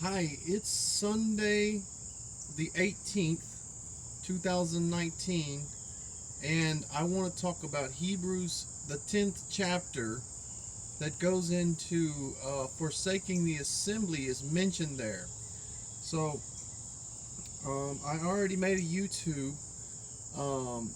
Hi, it's Sunday the 18th, 2019, and I want to talk about Hebrews, the 10th chapter that goes into forsaking the assembly is mentioned there. So, I already made a YouTube um,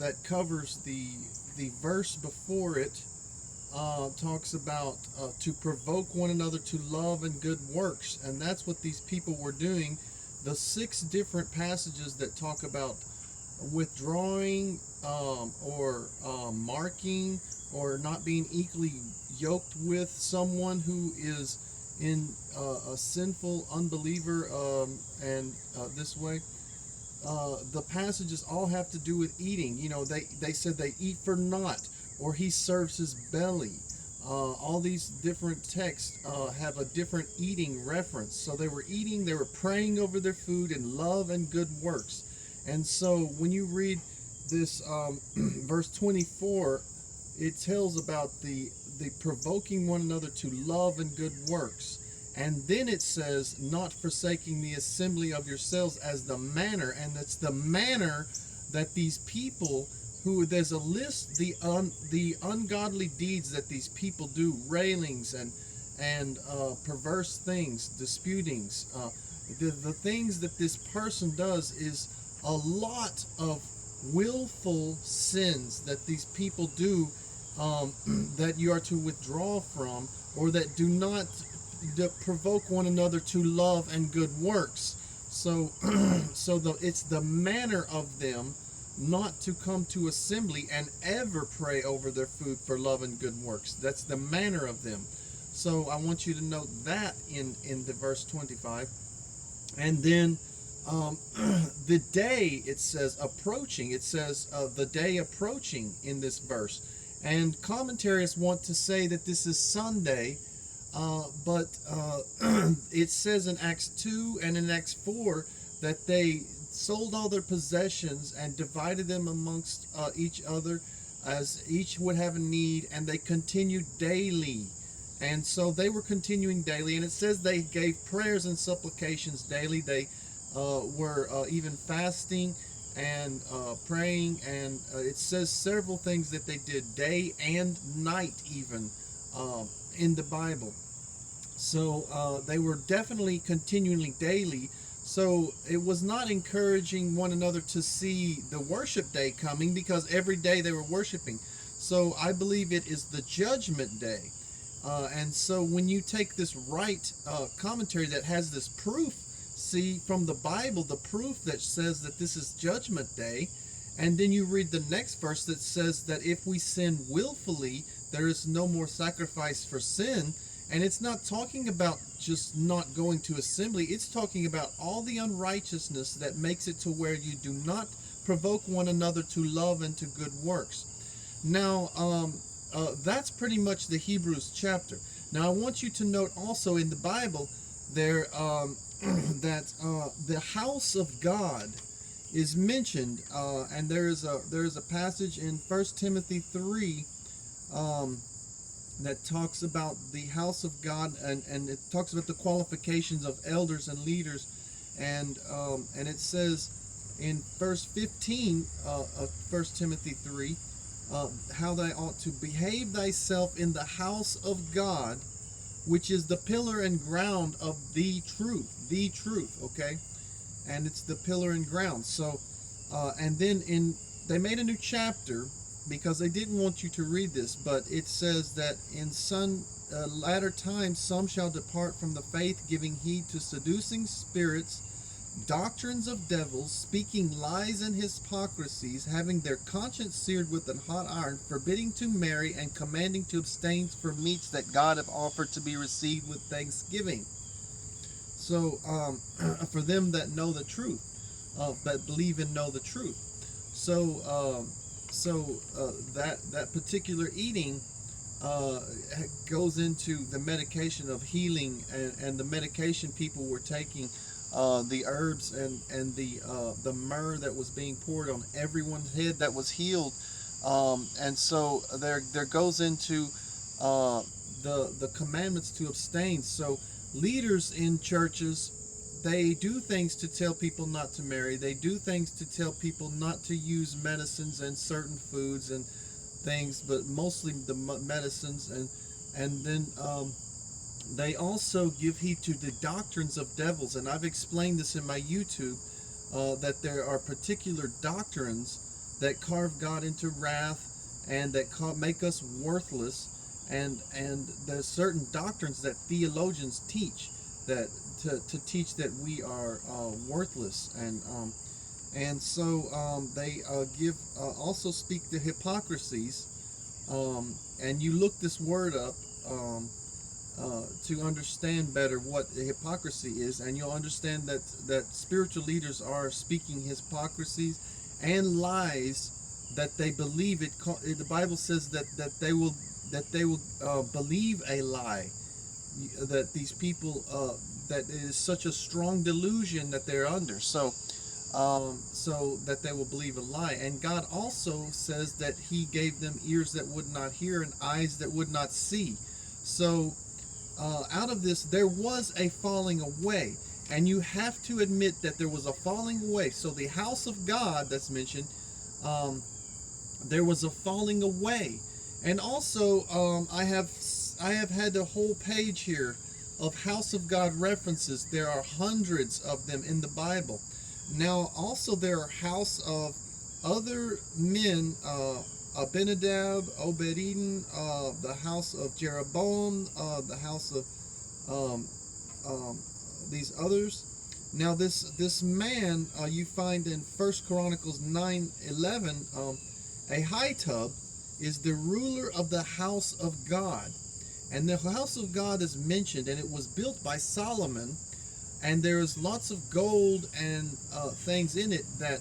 that covers the verse before it. Talks about to provoke one another to love and good works, and that's what these people were doing. The six different passages that talk about withdrawing or marking or not being equally yoked with someone who is in a sinful unbeliever and this way. The passages all have to do with eating. You know, they said they eat for naught, or he serves his belly. All these different texts have a different eating reference. So they were eating, they were praying over their food in love and good works. And so when you read this verse 24, it tells about the provoking one another to love and good works. And then it says, not forsaking the assembly of yourselves as the manner. And it's the manner that these people who, there's a list, the ungodly deeds that these people do, railings and perverse things, disputings. The things that this person does is a lot of willful sins that these people do, that you are to withdraw from, or that do not provoke one another to love and good works. So, it's the manner of them not to come to assembly and ever pray over their food for love and good works. That's the manner of them. So I want you to note that in the verse 25. And then the day, it says approaching. It says the day approaching in this verse. And commentaries want to say that this is Sunday, but it says in Acts 2 and in Acts 4 that they sold all their possessions and divided them amongst each other as each would have a need, and they continued daily. And so they were continuing daily, and it says they gave prayers and supplications daily. They were even fasting and praying, and it says several things that they did day and night even in the Bible. So they were definitely continually daily. So it was not encouraging one another to see the worship day coming, because every day they were worshiping. So I believe it is the judgment day. And so when you take this right commentary that has this proof, see from the Bible, the proof that says that this is judgment day, and then you read the next verse that says that if we sin willfully, there is no more sacrifice for sin. And it's not talking about just not going to assembly. It's talking about all the unrighteousness that makes it to where you do not provoke one another to love and to good works. Now, that's pretty much the Hebrews chapter. Now, I want you to note also in the Bible there that the house of God is mentioned, and there is a passage in 1 Timothy 3 that talks about the house of God, and it talks about the qualifications of elders and leaders, and it says in verse 15 of 1 Timothy 3 how thou ought to behave thyself in the house of God, which is the pillar and ground of the truth, okay? And it's the pillar and ground. So and then they made a new chapter because they didn't want you to read this, but it says that in some latter times some shall depart from the faith, giving heed to seducing spirits, doctrines of devils, speaking lies and hypocrisies, having their conscience seared with an hot iron, forbidding to marry, and commanding to abstain from meats that God hath offered to be received with thanksgiving. So for them that know the truth, that believe and know the truth. So that particular eating goes into the medication of healing, and the medication people were taking, the herbs and the myrrh that was being poured on everyone's head that was healed, and so there goes into the commandments to abstain. So leaders in churches, they do things to tell people not to marry. They do things to tell people not to use medicines and certain foods and things, but mostly the medicines. And then they also give heed to the doctrines of devils. And I've explained this in my YouTube, that there are particular doctrines that carve God into wrath and that make us worthless. And there's certain doctrines that theologians teach, that to teach that we are worthless. And so they give also speak to hypocrisies. And you look this word up to understand better what hypocrisy is, and you'll understand that spiritual leaders are speaking hypocrisies and lies that they believe. The Bible says that they will believe a lie, that these people that it is such a strong delusion that they're under, so that they will believe a lie. And God also says that He gave them ears that would not hear and eyes that would not see. So out of this, there was a falling away, and you have to admit that there was a falling away. So the house of God that's mentioned, there was a falling away. And also, I have had a whole page here of house of God references. There are hundreds of them in the Bible. Now, also there are house of other men, Abinadab, Obed-Edom, the house of Jeroboam, the house of these others. Now, this man you find in 1 Chronicles 9:11. Ahitub is the ruler of the house of God, and the house of God is mentioned, and it was built by Solomon. And there's lots of gold and things in it that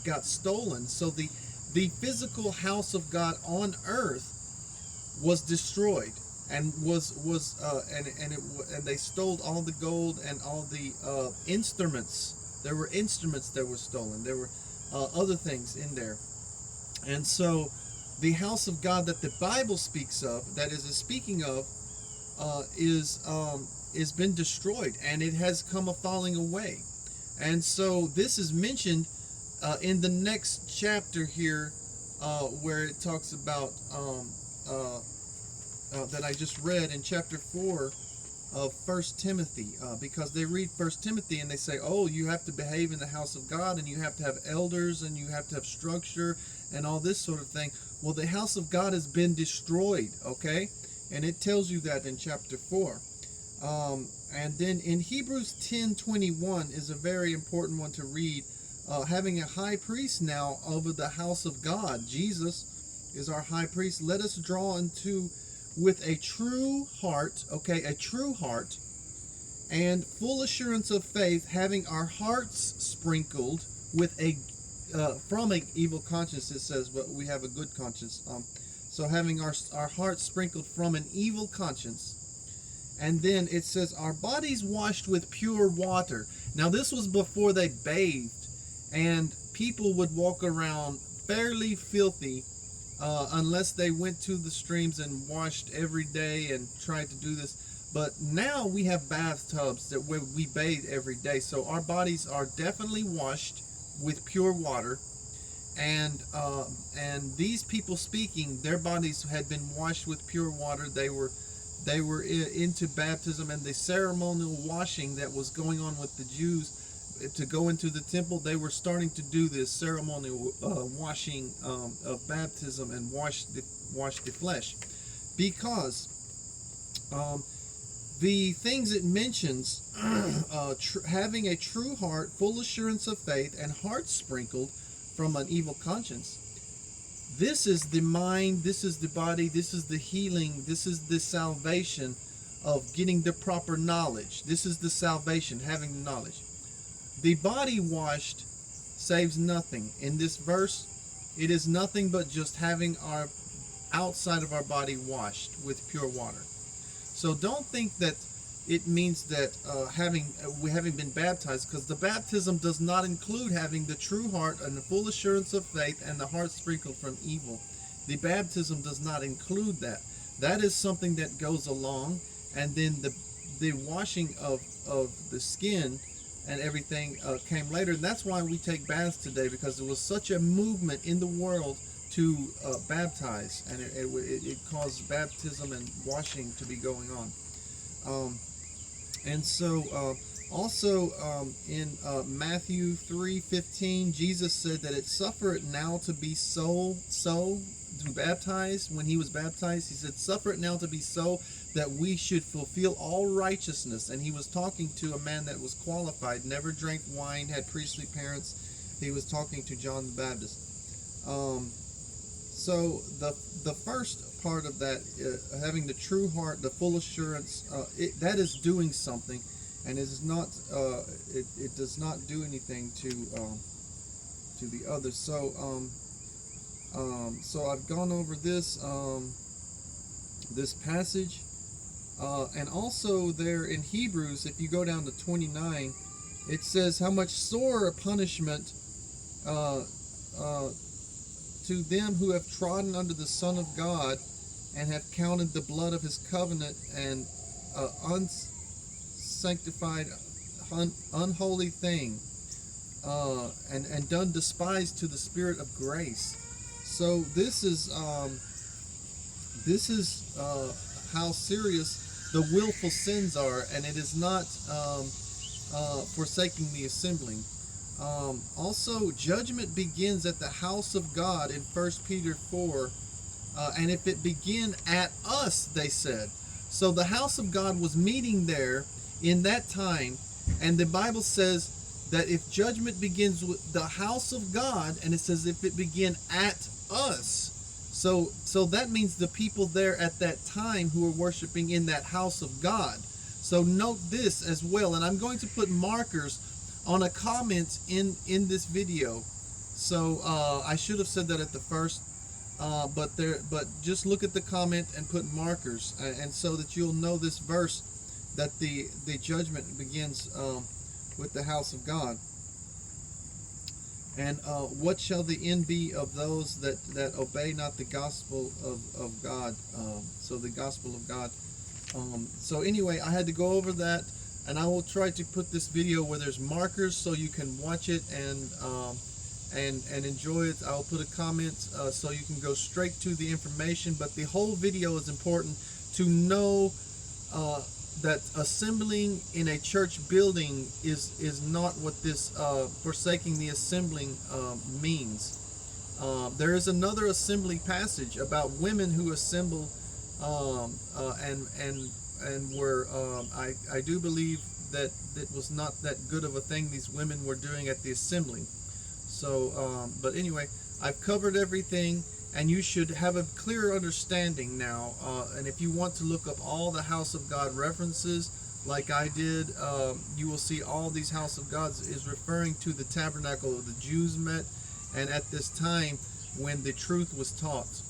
got stolen. So the physical house of God on earth was destroyed, and and they stole all the gold and all the instruments. There were instruments that were stolen. There were other things in there, and so the house of God that the Bible speaks of, that is speaking of, is been destroyed, and it has come a falling away. And so this is mentioned in the next chapter here, where it talks about that I just read in chapter 4 of 1 Timothy, because they read 1 Timothy and they say, oh, you have to behave in the house of God, and you have to have elders, and you have to have structure and all this sort of thing. Well, the house of God has been destroyed, okay? And it tells you that in chapter 4. And then in Hebrews 10:21 is a very important one to read. Having a high priest now over the house of God, Jesus is our high priest. Let us draw into with a true heart, okay, a true heart, and full assurance of faith, having our hearts sprinkled with from an evil conscience, it says, but we have a good conscience. So having our hearts sprinkled from an evil conscience. And then it says, our bodies washed with pure water. Now, this was before they bathed, and people would walk around fairly filthy unless they went to the streams and washed every day and tried to do this. But now we have bathtubs that we bathe every day. So our bodies are definitely washed with pure water. And these people speaking, their bodies had been washed with pure water. They were into baptism and the ceremonial washing that was going on with the Jews to go into the temple. They were starting to do this ceremonial washing of baptism and wash the flesh, because the things it mentions, having a true heart, full assurance of faith, and heart sprinkled from an evil conscience. This is the mind, this is the body, this is the healing, this is the salvation of getting the proper knowledge. This is the salvation, having the knowledge. The body washed saves nothing. In this verse, it is nothing but just having our outside of our body washed with pure water. So don't think that it means that having been baptized, because the baptism does not include having the true heart and the full assurance of faith and the heart sprinkled from evil. The baptism does not include that. That is something that goes along, and then the washing of the skin and everything came later. And that's why we take baths today, because there was such a movement in the world to baptize, and it caused baptism and washing to be going on. And so also in Matthew 3:15, Jesus said that it suffereth now to be so to baptize. When he was baptized, he said, suffer it now to be so, that we should fulfill all righteousness. And he was talking to a man that was qualified, never drank wine, had priestly parents. He was talking to John the Baptist. So the first part of that, having the true heart, the full assurance, that is doing something, and it is not. It does not do anything to the others. So I've gone over this this passage, and also there in Hebrews, if you go down to 29, it says how much sorer punishment to them who have trodden under the Son of God, and have counted the blood of his covenant and unsanctified, unholy thing, and done despise to the Spirit of grace. So this is how serious the willful sins are, and it is not forsaking the assembling. Also, judgment begins at the house of God in 1 Peter 4, and if it begin at us, they said. So the house of God was meeting there in that time, and the Bible says that if judgment begins with the house of God, and it says if it begin at us, so that means the people there at that time who were worshiping in that house of God. So note this as well, and I'm going to put markers on a comment in this video. So I should have said that at the first, but just look at the comment and put markers, and so that you'll know this verse, that the judgment begins with the house of God. And what shall the end be of those that obey not the gospel of God? So the gospel of God. So anyway, I had to go over that, and I will try to put this video where there's markers so you can watch it and enjoy it. I'll put a comment so you can go straight to the information, but the whole video is important to know that assembling in a church building is not what this forsaking the assembling means. There is another assembly passage about women who assemble and were I do believe that it was not that good of a thing these women were doing at the assembly. So but anyway, I've covered everything, and you should have a clear understanding now. And if you want to look up all the house of God references like I did, you will see all these house of Gods is referring to the tabernacle of the Jews met, and at this time when the truth was taught.